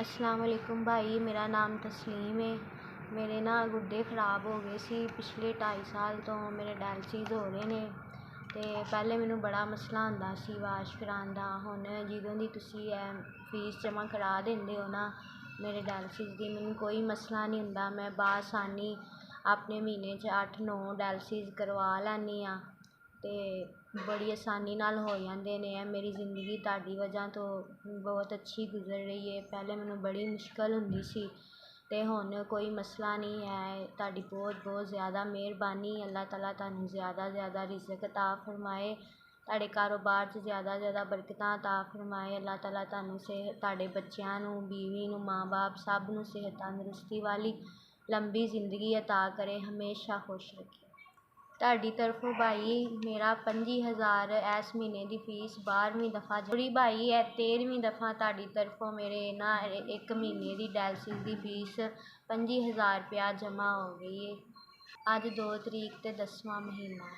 अस्सलाम वालेकुम भाई, मेरा नाम तस्लीम है। मेरे ना गुर्दे खराब हो गए सी पिछले 2.5 साल तो मेरे डायलिसिस हो रहे ने। ते पहले मैनू बड़ा मसला आंदा सी वाश कराउण दा। हुण जदों दी तुसीं फीस जमा करा दिंदे हो ना मेरे डायलिसिस दी, मैनू कोई मसला नहीं हुंदा। मैं बासानी अपने महीने च 8-9 डायलिसिस करवा लैनी आं ते बड़ी आसानी नाल हो जांदे ने। मेरी ज़िंदगी तुहाडी वजह तो बहुत अच्छी गुजर रही है। पहले मैनू बड़ी मुश्किल हुंदी सी ते हुण कोई मसला नहीं है। तुहाडी बहुत बहुत ज़्यादा मेहरबानी। अल्लाह ताला तुहानू ज़्यादा ज़्यादा रिज़्क अता फरमाए, तुहाडे कारोबार च ज़्यादा ज़्यादा बरकतां अता फरमाए। अल्लाह ताला तुहानू तुहाडे बच्चों नू, बीवी नू, माँ बाप सब नू सेहत तंदरुस्ती वाली लंबी ज़िंदगी अता करे, हमेशा खुश रखे। तुहाडी तरफों भाई मेरा 25,000 इस महीने की फीस 12वीं दफ़ा जोड़ी भाई है। 13वीं दफ़ा तुहाडी तरफों मेरे ना 1 महीने की डायलिसिस की फीस 25,000 रुपया जमा हो गई है। अज 2 तरीक ते 10वां महीना।